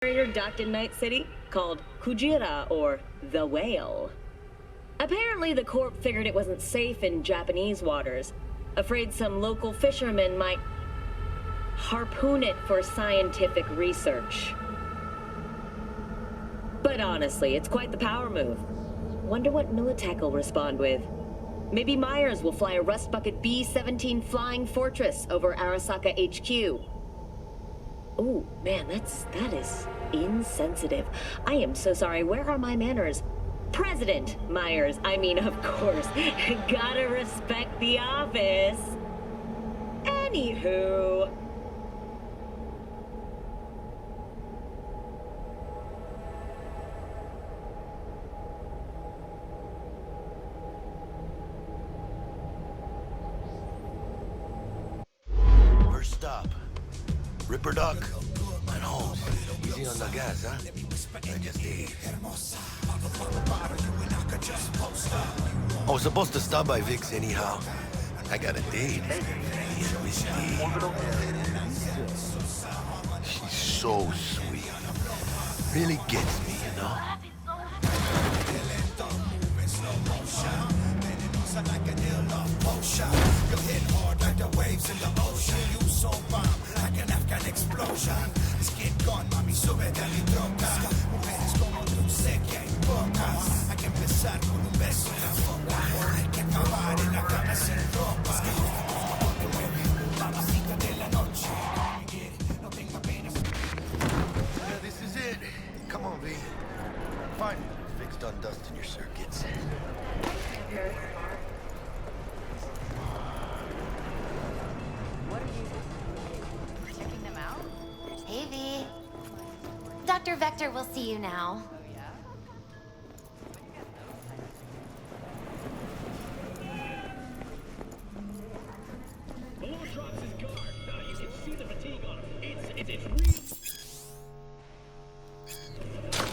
docked in Night City called Kujira, or the Whale. Apparently, the Corp figured it wasn't safe in Japanese waters, afraid some local fishermen might harpoon it for scientific research. But honestly, it's quite the power move. Wonder what Militech will respond with. Maybe Myers will fly a Rust Bucket B-17 Flying Fortress over Arasaka HQ. Oh, man, that is insensitive. I am so sorry. Where are my manners? President Myers, I mean, of course. Gotta respect the office. Anywho. First stop. Ripper Duck and Holmes. Easy on the gas, huh? I just ate. I was supposed to stop by Vic's anyhow. I got a date. She's so sweet. Really gets me, you know? You'll hit hard like the waves in the ocean. You so bomb like an Afghan explosion. Skin gone, mami, sube de mi troca. Mujeres como tú sé que hay pocas. Hay que empezar con un beso en la boca. Hay que acabar en la cama sin ropa. Mamacita de la noche. No tenga pena. This is it. Come on, V. Fine. Fixed on dust in your circuits. Hey, V. Dr. Vector will see you now. Moore drops his guard. You can see the fatigue on him. It's real.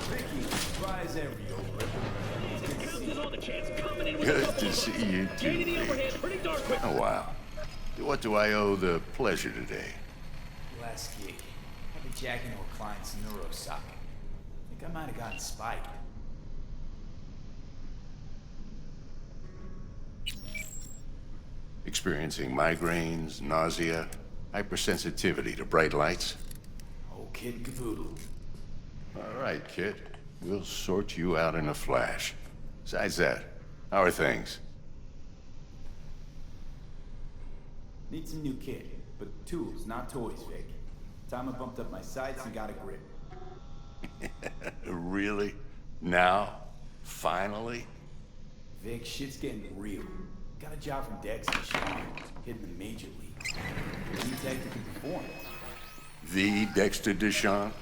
Vicky, rise every over. Counts is on the chance. Coming in with Good to see you too, Gaining the overhead Vic. pretty darn quick. Been a while. What do I owe the pleasure today? Last gig. Had to jack into a client's neuro socket. Think I might have gotten spiked. Experiencing migraines, nausea, hypersensitivity to bright lights? Old kid and caboodle. All right, kid. We'll sort you out in a flash. Besides that, how are things? Need some new kit, but tools, not toys, Vic. Time I bumped up my sights and got a grip. Really? Now? Finally? Vic, shit's getting real. Got a job from Dex and Sean, hitting the major leagues. New tech that can perform. The Dexter Deshawn?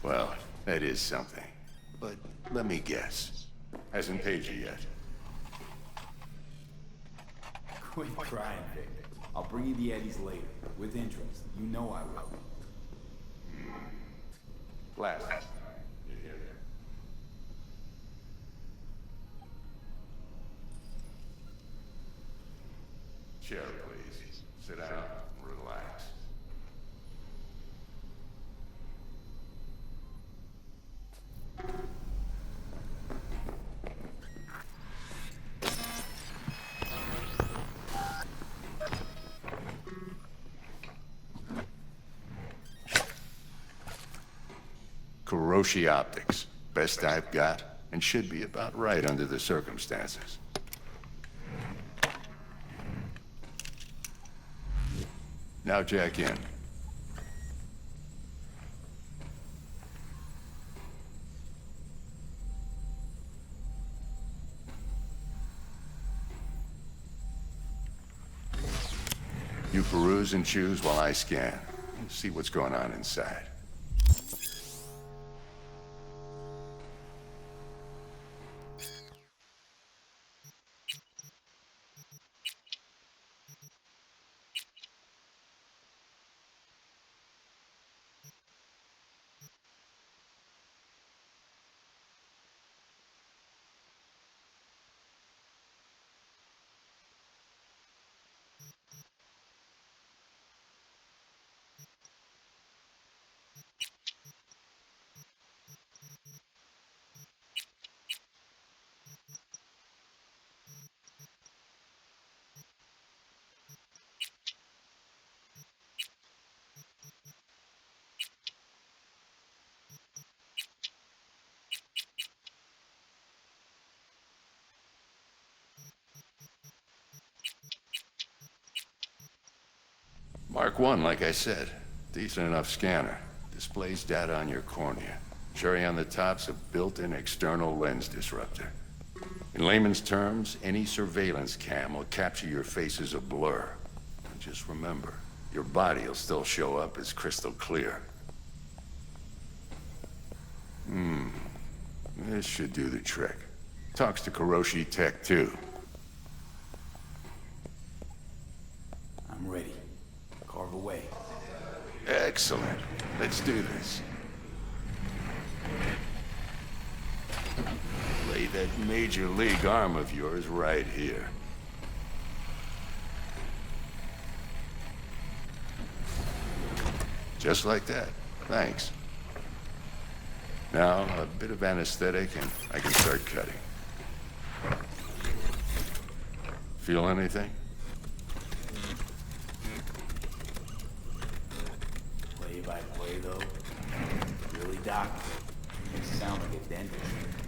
Well, that is something. But let me guess. Hasn't paid you yet. Quit crying, Vic. I'll bring you the Eddies later, with interest. You know I will. Last. You hear that? Chair, please. Sit down and relax. Kuroshi Optics. Best I've got, and should be about right under the circumstances. Now jack in. You peruse and choose while I scan. See what's going on inside. Mark 1, like I said. Decent enough scanner. Displays data on your cornea. Cherry on the top's a built-in external lens disruptor. In layman's terms, any surveillance cam will capture your face as a blur. And just remember, your body will still show up as crystal clear. This should do the trick. Talks to Kuroshi Tech, too. I'm ready. Carve away. Excellent. Let's do this. Lay that major league arm of yours right here. Just like that. Thanks. Now, a bit of anesthetic and I can start cutting. Feel anything? Play by play, though. Really, Doc? You sound like a dentist.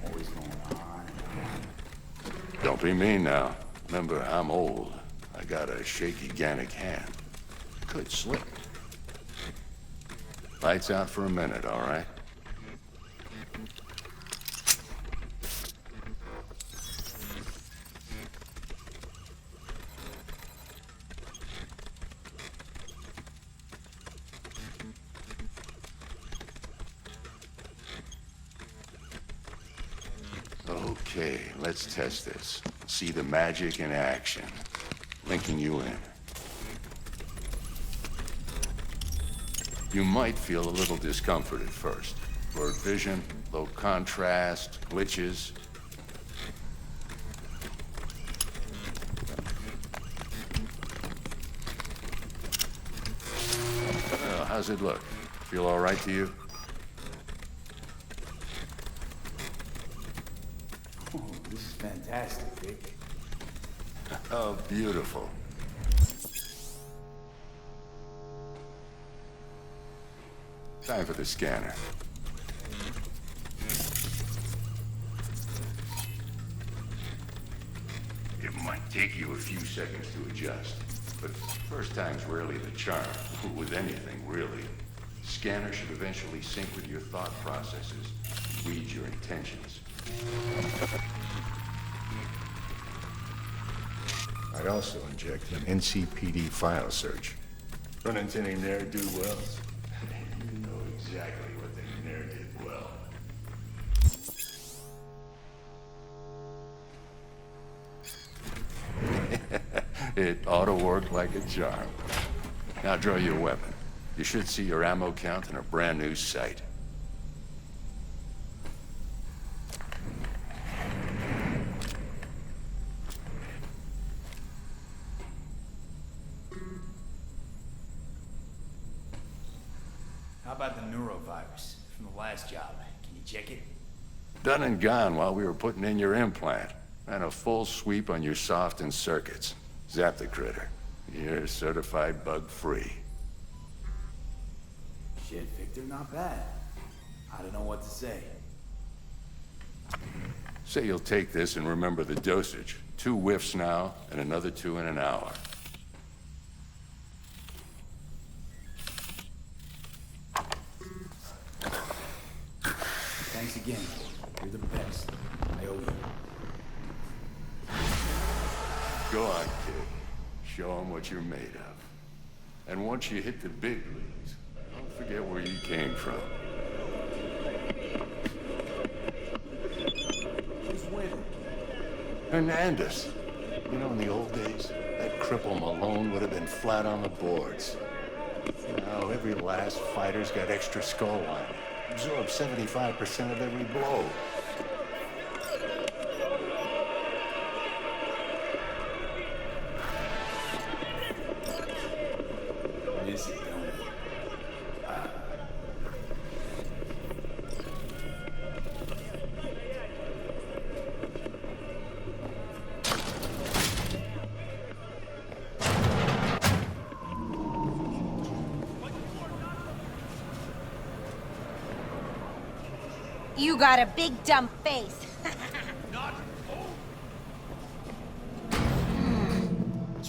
Always going on and on. Don't be mean now. Remember, I'm old. I got a shaky Gannic hand. Could slip. Lights out for a minute, all right? Okay, let's test this. See the magic in action. Linking you in. You might feel a little discomfort at first. Blurred vision, low contrast, glitches. Well, how's it look? Feel all right to you? Oh, this is fantastic, Vic. Oh, beautiful. Time for the scanner. It might take you a few seconds to adjust, but first time's rarely the charm, with anything, really. Scanner should eventually sync with your thought processes, read your intentions. I'd also inject an NCPD file search. Run into any ne'er-do-wells? You know exactly what they ne'er did well. It ought to work like a charm. Now draw your weapon. You should see your ammo count in a brand new sight. How about the neurovirus from the last job? Can you check it? Done and gone while we were putting in your implant. And a full sweep on your soft and circuits. Zap the critter. You're certified bug-free. Shit, Victor, not bad. I don't know what to say. Say you'll take this and remember the dosage. 2 whiffs now, and another 2 in an hour. Thanks again. You're the best. I owe you. Go on, kid. Show them what you're made of. And once you hit the big leagues, don't forget where you came from. Who's winning? Hernandez. You know, in the old days, that cripple Malone would have been flat on the boards. Now, every last fighter's got extra skull lining. Absorbs 75% of every blow. Miss it, don't you? You got a big dumb face.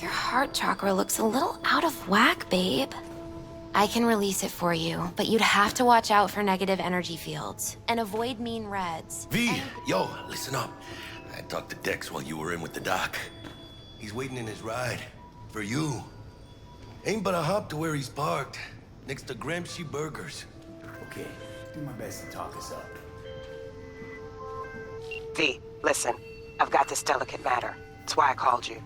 Your heart chakra looks a little out of whack, babe. I can release it for you, but you'd have to watch out for negative energy fields and avoid mean reds. V, yo, listen up. I talked to Dex while you were in with the doc. He's waiting in his ride. For you. Ain't but a hop to where he's parked. Next to Gramsci Burgers. Okay, do my best to talk us up. V, listen. I've got this delicate matter. That's why I called you.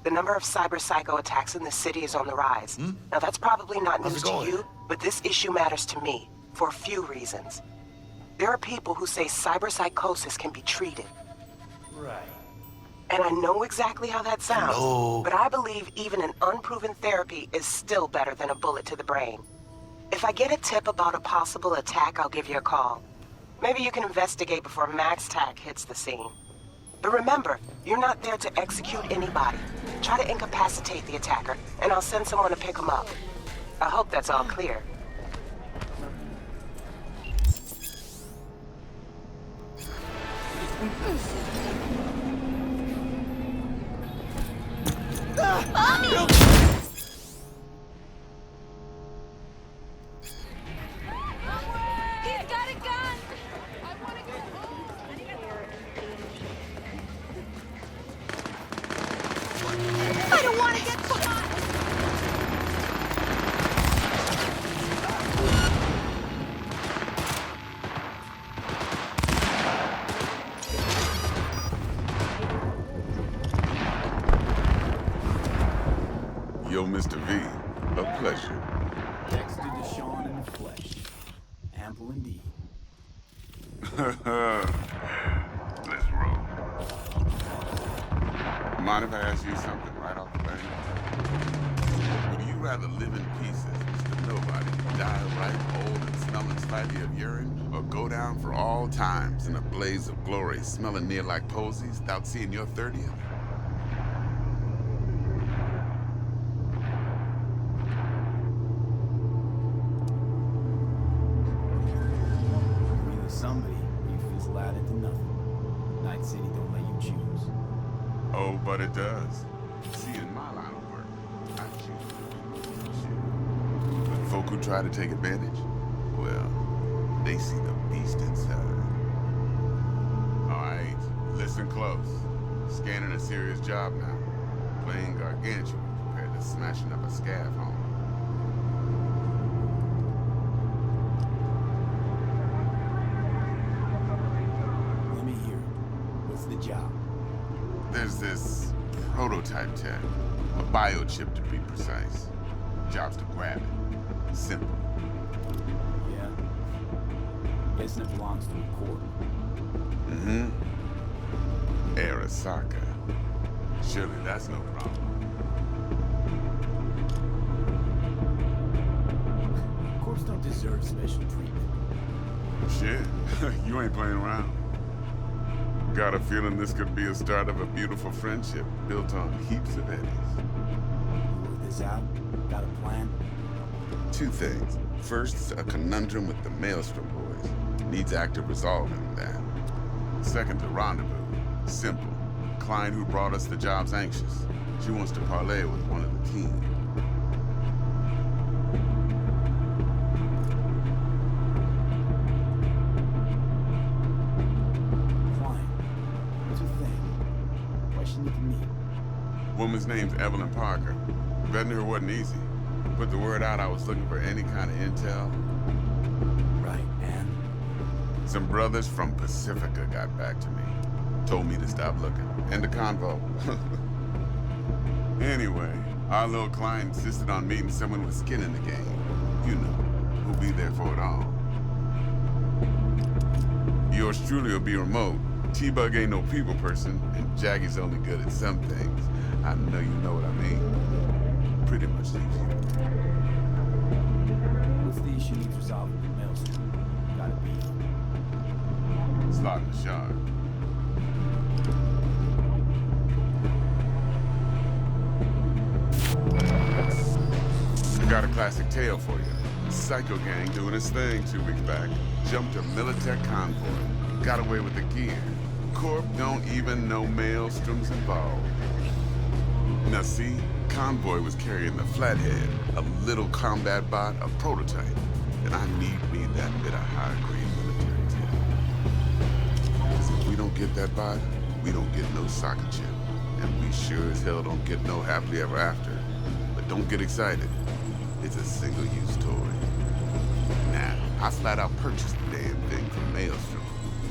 The number of cyber-psycho attacks in the city is on the rise. Now, that's probably not How's news it to going? you, but this issue matters to me for a few reasons. There are people who say cyberpsychosis can be treated. Right. And I know exactly how that sounds, Hello? but I believe even an unproven therapy is still better than a bullet to the brain. If I get a tip about a possible attack, I'll give you a call. Maybe you can investigate before Max Tack hits the scene. But remember, you're not there to execute anybody. Try to incapacitate the attacker, and I'll send someone to pick him up. I hope that's all clear. He's got a gun! I don't want to get caught! Yo, Mr. V, a pleasure. Dexter Deshawn in the flesh. Ample indeed. Let's roll. Mind if I ask you something right off the bat? Would you rather live in pieces, Mr. Nobody, die ripe, old, and smelling slightly of urine, or go down for all times in a blaze of glory, smelling near like posies, without seeing your 30th? You're either somebody or you fizzle out into nothing. Night City don't let you choose. Oh, but it does. See, in my line of work, I choose to do shit. But folk who try to take advantage, well, they see the beast inside. All right, listen close. Scanning a serious job now. Playing gargantuan compared to smashing up a scav home. Let me hear it. What's the job? There's this prototype tech, a biochip to be precise. Job's to grab it. Simple. Yeah? Guessing it belongs to a court. Mm-hmm. Arasaka. Surely that's no problem. Courts don't deserve special treatment. Shit, you ain't playing around. Got a feeling this could be a start of a beautiful friendship built on heaps of eddies. You work this out? Got a plan? Two things. First, a conundrum with the Maelstrom boys. Needs active resolving that. Second, a rendezvous. Simple. Client who brought us the job's anxious. She wants to parlay with one of the team. Client. What's her thing? Why she need to meet? Woman's name's Evelyn Parker. Vetting her wasn't easy. Put the word out I was looking for any kind of intel. Right, and? Some brothers from Pacifica got back to me. Told me to stop looking. End the convo. Anyway, our little client insisted on meeting someone with skin in the game. You know, who'll be there for it all. Yours truly will be remote. T-Bug ain't no people person, and Jackie's only good at some things. I know you know what I mean. Pretty much leaves you. What's the issue needs resolving with Maelstrom? Gotta be. Slot in the shard. Got a classic tale for you. Psycho gang doing his thing 2 weeks back. Jumped a Militech convoy. Got away with the gear. Corp don't even know Maelstrom's involved. Now see, Convoy was carrying the Flathead, a little combat bot, a prototype. And I need me that bit of high-grade military tech. 'Cause if we don't get that bot, we don't get no soccer chip. And we sure as hell don't get no happily ever after. But don't get excited. It's a single-use toy. Now, I flat out purchased the damn thing from Maelstrom.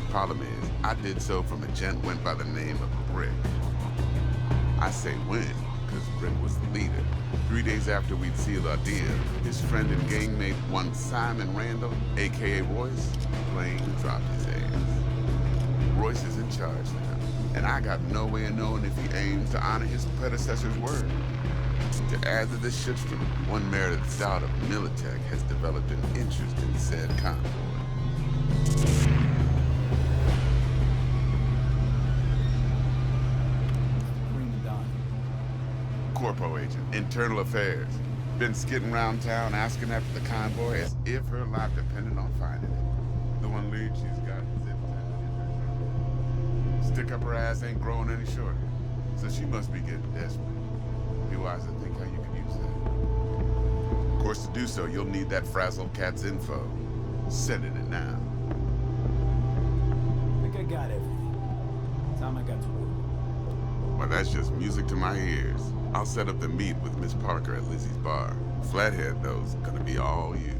Problem is, I did so from a gent went by the name of Brick. I say when, because Brick was the leader. 3 days after we'd sealed our deal, his friend and gangmate, one Simon Randall, a.k.a. Royce, plain dropped his ass. Royce is in charge now, and I got no way of knowing if he aims to honor his predecessor's word. To add to this shitstorm, one Meredith Dowd of Militech has developed an interest in said convoy. Corpo agent, internal affairs. Been skidding around town asking after the convoy as if her life depended on finding it. The one lead she's got zip tied. Stick up her ass ain't growing any shorter, so she must be getting desperate. Be wise to think how you could use that. Of course, to do so, you'll need that frazzled cat's info. Sending it now. I think I got everything. Time I got to work. Well, that's just music to my ears. I'll set up the meet with Miss Parker at Lizzie's bar. Flathead, though's gonna be all you.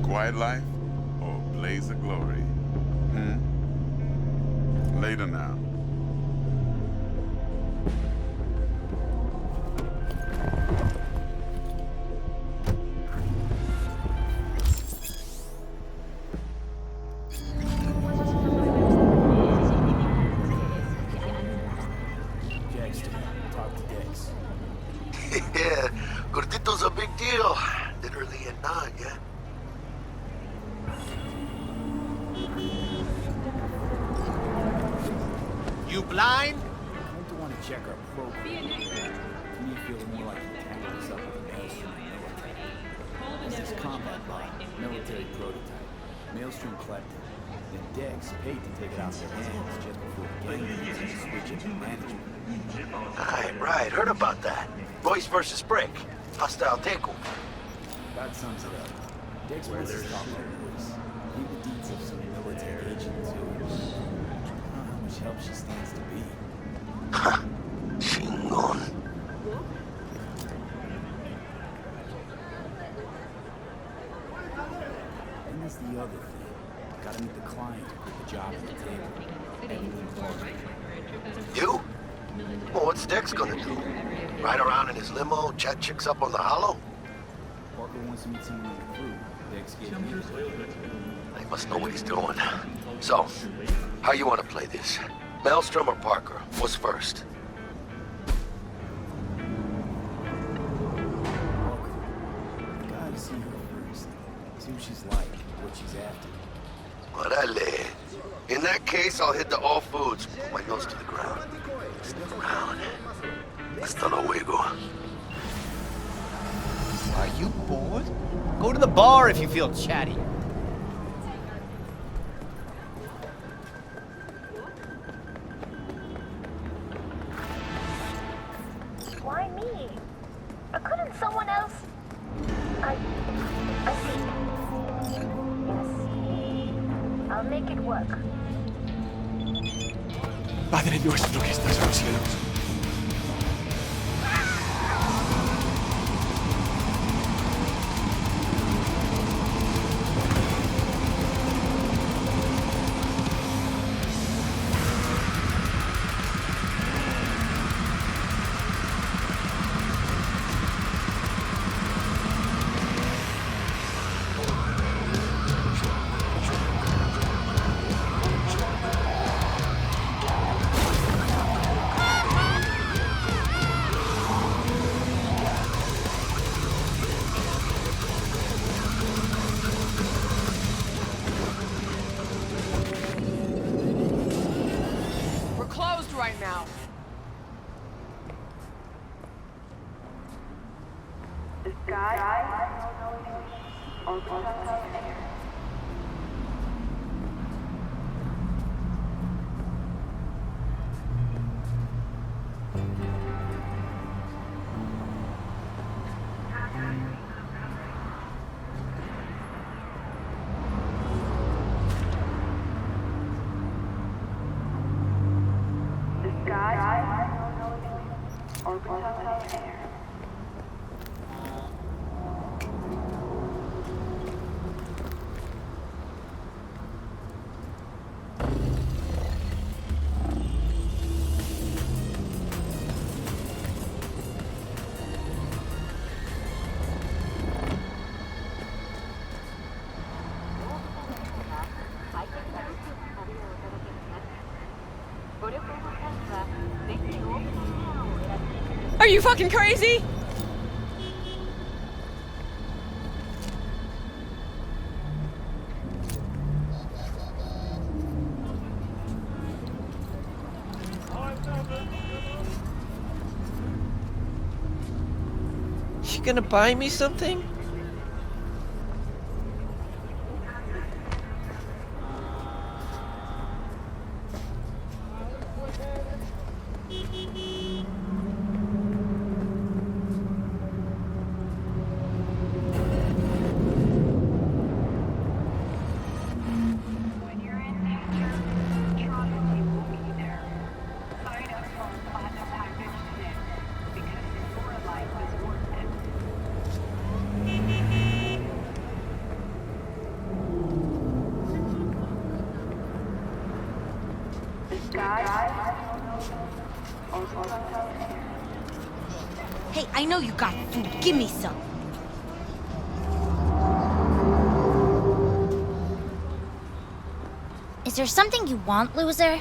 Quiet life or blaze of glory? Later now. Jackson, talk to Dex. Yeah, Gordito's a big deal. Literally at 9, yeah? You blind? I don't want to check our program. To me, it feels more like we tangled us up with the Maelstrom and military. This is combat bot, military prototype. Maelstrom collected. Then Dex paid to take it out of their hands just before the gang meetings and switch it to management. Right. Heard about that. Royce versus Brick. Hostile takeover. That sums it up. Dex wants to talk to Royce. Leave the deeds of some military agent to him. I don't know how much help she stands to be. Chingon. And there's the other thing. Gotta meet the client to put the job on the table. Everything closed. You? Well, what's Dex gonna do? Ride around in his limo, chat chicks up on the hollow? Parker wants to meet someone on the crew. Dex gave me He must know what he's doing. So, how you want to play this? Maelstrom or Parker? What's first? Parker. Gotta see her first. See what she's like, what she's after. Orale. In that case, I'll hit the all foods. Put my nose to the ground. Sniff around. Hasta luego. Are you bored? Go to the bar if you feel chatty. Why me? Couldn't someone else? I see. Yes. I'll make it work. Padre nuestro que estás en los cielos. Are you fucking crazy? You gonna buy me something? Hey, I know you got food. Give me some. Is there something you want, loser?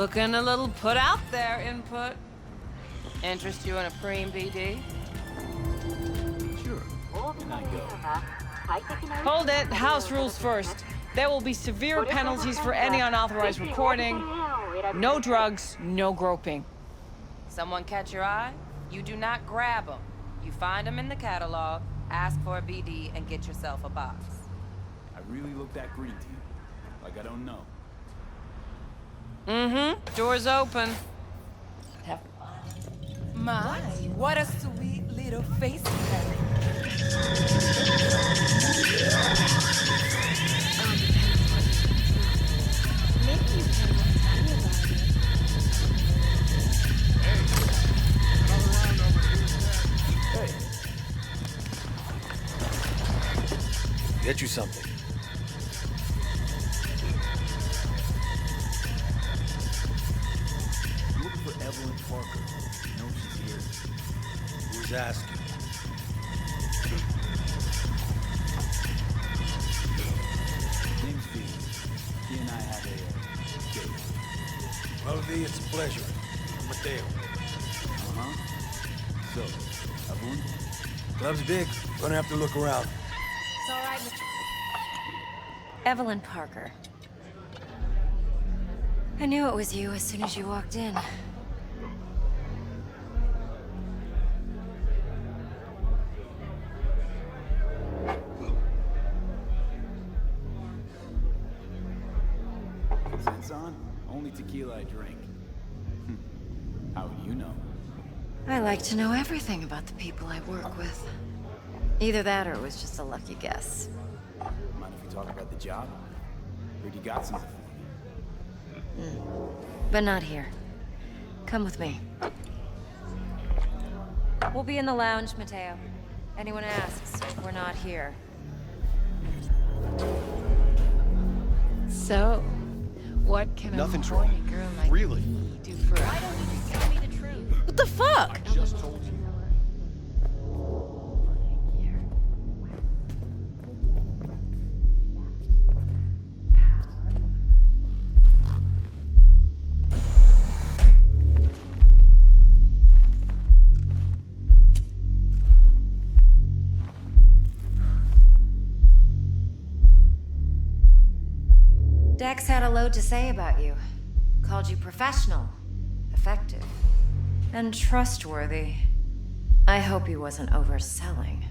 Looking a little put out there, input. Interest you in a preem BD? Sure. Can I go? Hold it. House rules first. There will be severe penalties for any unauthorized recording. No drugs, no groping. Someone catch your eye? You do not grab them. You find them in the catalog, ask for a BD, and get yourself a box. I really look that green to you. Like I don't know. Mm-hmm. Door's open. Have fun. My, what a sweet little face you have. Hey. Get you something. I'm looking for Evelyn Parker. No, she's here. Who's asking? Name's V. He and I have a date. Well, V, it's a pleasure. I'm Mateo. Uh-huh. So, Evelyn? Club's big. Gonna have to look around. It's all right, Mr. Evelyn Parker. I knew it was you as soon as you walked in. Sense on? Only tequila I drink. How would you know? I like to know everything about the people I work with. Either that or it was just a lucky guess. Mind if we talk about the job? Heard you got something for me. But not here. Come with me. We'll be in the lounge, Mateo. Anyone asks, we're not here. So, what can Nothing's a horny wrong. girl like Really? me do for Why don't you just tell me the truth? What the fuck? I just told you. Dex had a load to say about you. Called you professional, effective, and trustworthy. I hope he wasn't overselling.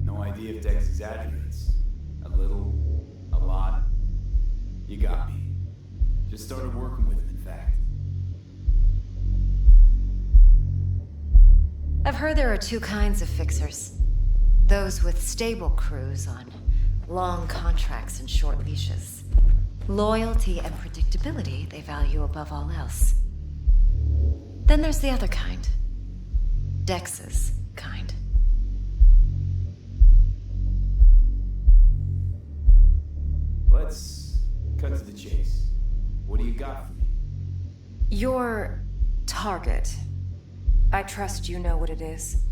No idea if Dex exaggerates. A little, a lot. You got me. Just started working with him, in fact. I've heard there are two kinds of fixers. Those with stable crews on long contracts and short leashes. Loyalty and predictability they value above all else. Then there's the other kind. Dex's kind. Let's cut to the chase. What do you got for me? Your target. I trust you know what it is.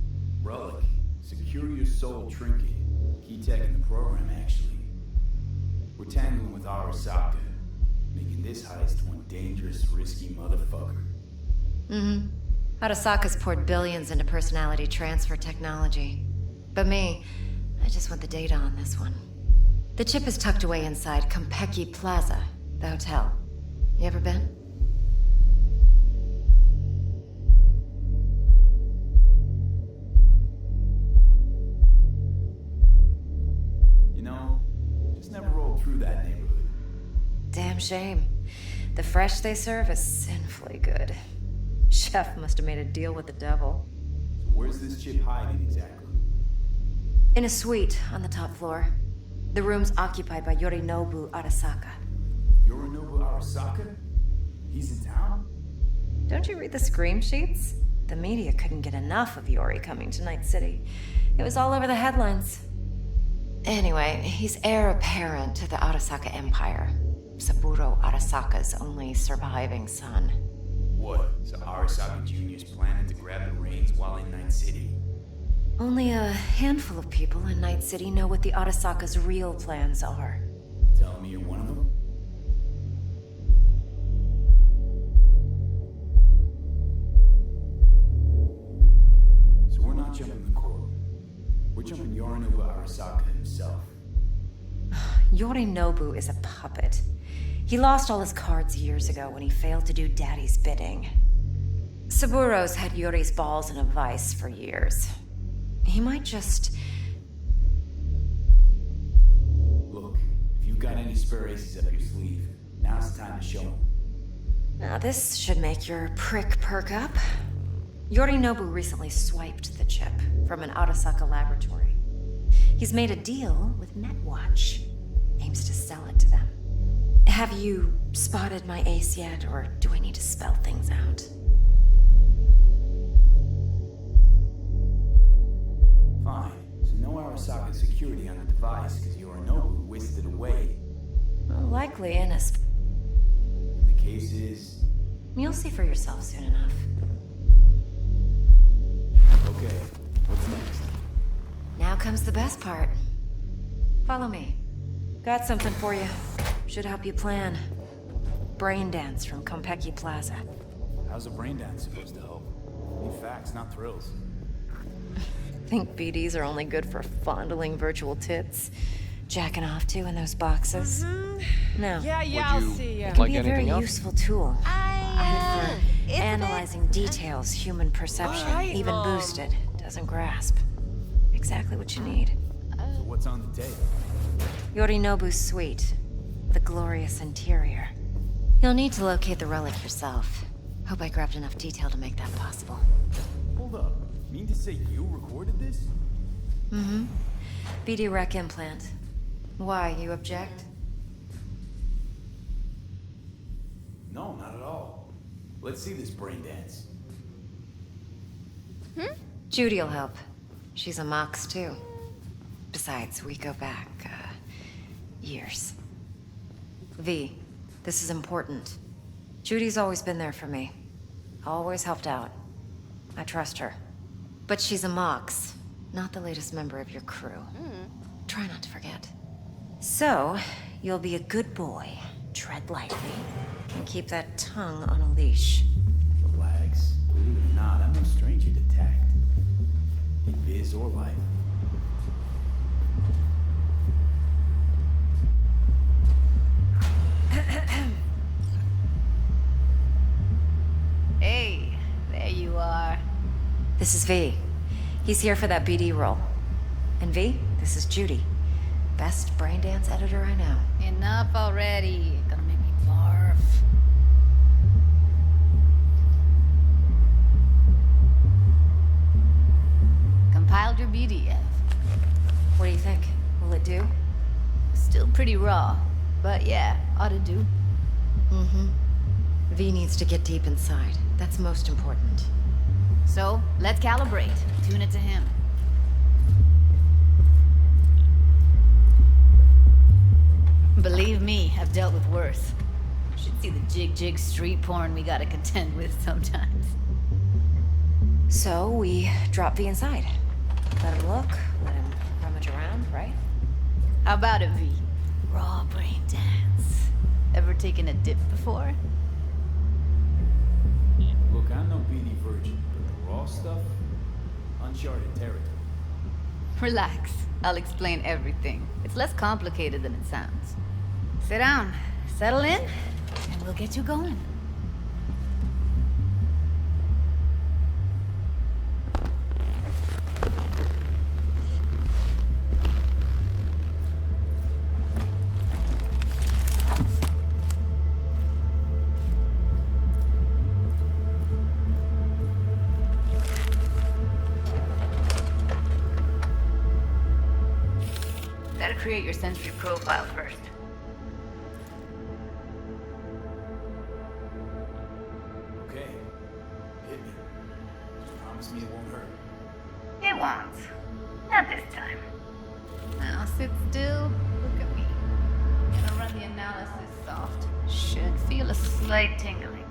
Relic. Secure your soul trinket. Key tech in the program, actually. We're tangling with Arasaka, making this heist one dangerous, risky motherfucker. Mm-hmm. Arasaka's poured billions into personality transfer technology. But me, I just want the data on this one. The chip is tucked away inside Kompeki Plaza, the hotel. You ever been? You know, just never rolled through that neighborhood. Damn shame. The fresh they serve is sinfully good. Chef must have made a deal with the devil. So where's this chip hiding exactly? In a suite on the top floor. The room's occupied by Yorinobu Arasaka. Yorinobu Arasaka? He's in town? Don't you read the scream sheets? The media couldn't get enough of Yori coming to Night City. It was all over the headlines. Anyway, he's heir apparent to the Arasaka Empire. Saburo Arasaka's only surviving son. What? So Arasaka Jr.'s planning to grab the reins while in Night City? Only a handful of people in Night City know what the Arasaka's real plans are. Tell me you're one of them? So we're not jumping the court. We're jumping Yorinobu Arasaka himself. Yorinobu is a puppet. He lost all his cards years ago when he failed to do Daddy's bidding. Saburo's had Yuri's balls in a vice for years. He might just... Look, if you've got any spare aces up your sleeve, now's the time to show them. Now this should make your prick perk up. Yorinobu recently swiped the chip from an Arasaka laboratory. He's made a deal with Netwatch. Aims to sell it to them. Have you spotted my ace yet, or do I need to spell things out? Fine. So no Arasaka security on the device because Yorinobu whisked it away. Well, likely in a The case is... You'll see for yourself soon enough. Okay, what's next? Now comes the best part. Follow me. Got something for you. Should help you plan. Brain dance from Konpeki Plaza. How's a brain dance supposed to help? Need facts, not thrills. Think BDs are only good for fondling virtual tits? Jacking off to in those boxes? No. Yeah, I'll see It can be a very useful tool. Good for analyzing details human perception, even boosted, doesn't grasp. Exactly what you need. So what's on the table? Yorinobu's suite. The glorious interior. You'll need to locate the relic yourself. Hope I grabbed enough detail to make that possible. Hold up. Mean to say you recorded this? Mm-hmm. BD rec implant. Why, you object? No, not at all. Let's see this brain dance. Judy'll help. She's a Mox, too. Besides, we go back, years. V, this is important. Judy's always been there for me. Always helped out. I trust her. But she's a Mox, not the latest member of your crew. Try not to forget. So, you'll be a good boy, tread lightly, and keep that tongue on a leash. Relax. Believe it or not, I'm no stranger to tact. In biz or life. Hey, there you are. This is V. He's here for that BD role. And V, this is Judy. Best brain dance editor I know. Enough already. Gonna make me barf. Compiled your BDF. What do you think? Will it do? Still pretty raw, but yeah, ought to do. Mm-hmm. V needs to get deep inside. That's most important. So, let's calibrate. Tune it to him. Believe me, I've dealt with worse. Should see the jig street porn we gotta contend with sometimes. So, we drop V inside. Let him look, let him rummage around, right? How about it, V? Raw brain dance. Ever taken a dip before? Look, I'm no BD virgin, but the raw stuff, uncharted territory. Relax. I'll explain everything. It's less complicated than it sounds. Sit down, settle in, and we'll get you going. Gotta create your sensory profile first. Okay. Hit me. Just promise me it won't hurt. It won't. Not this time. Now sit still, look at me. Gonna run the analysis soft. Should feel a slight tingling.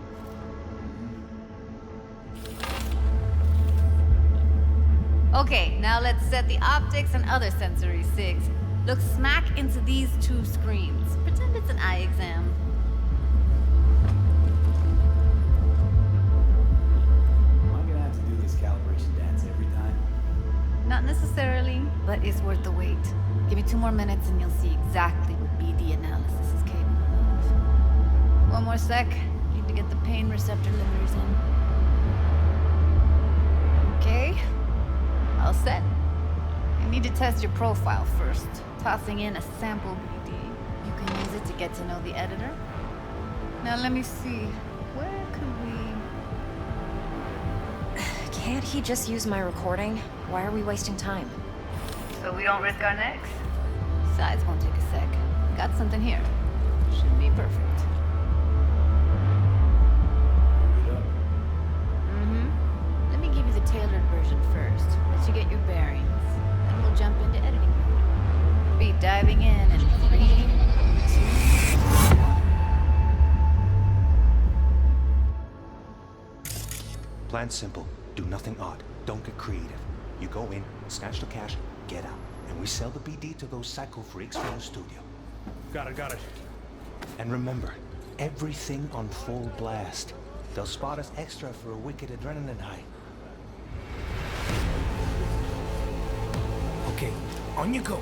Okay, now let's set the optics and other sensory sigs. Look smack into these two screens. Pretend it's an eye exam. Am I gonna have to do this calibration dance every time? Not necessarily, but it's worth the wait. Give me 2 more minutes and you'll see exactly what BD analysis is capable of. 1 more sec. Need to get the pain receptor limiters in. Okay. All set. I need to test your profile first. Tossing in a sample BD. You can use it to get to know the editor. Now let me see. Where could we... Can't he just use my recording? Why are we wasting time? So we don't risk our necks? Besides, won't take a sec. Got something here. Should be perfect. Let me give you the tailored version first. Let you get your bearings. Then we'll jump into editing mode. Be diving in 3, 2... Plan simple. Do nothing odd. Don't get creative. You go in, snatch the cash, get out. And we sell the BD to those psycho freaks from the studio. Got it. And remember, everything on full blast. They'll spot us extra for a wicked adrenaline high. Okay, on you go.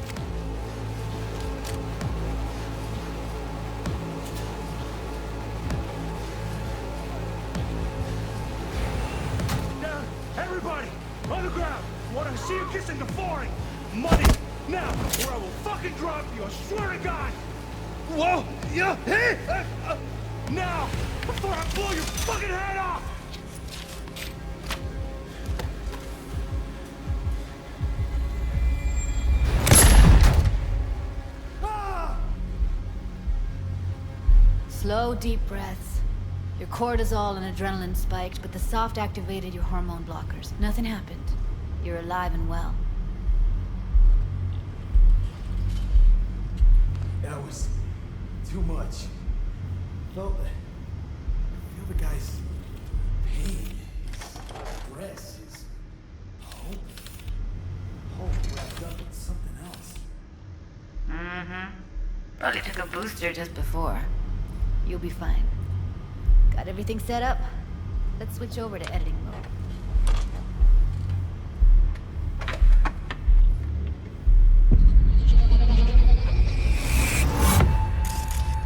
Down, everybody, on the ground. Want to see you kissing the flooring. Money, now, or I will fucking drop you, I swear to God. Whoa, yeah, hey, now, before I blow your fucking head off. Slow, deep breaths. Your cortisol and adrenaline spiked, but the soft activated your hormone blockers. Nothing happened. You're alive and well. That was too much. Feel the guy's pain, his stress, his hope. Hope wrapped up in something else. Probably took a booster just before. You'll be fine. Got everything set up? Let's switch over to editing mode.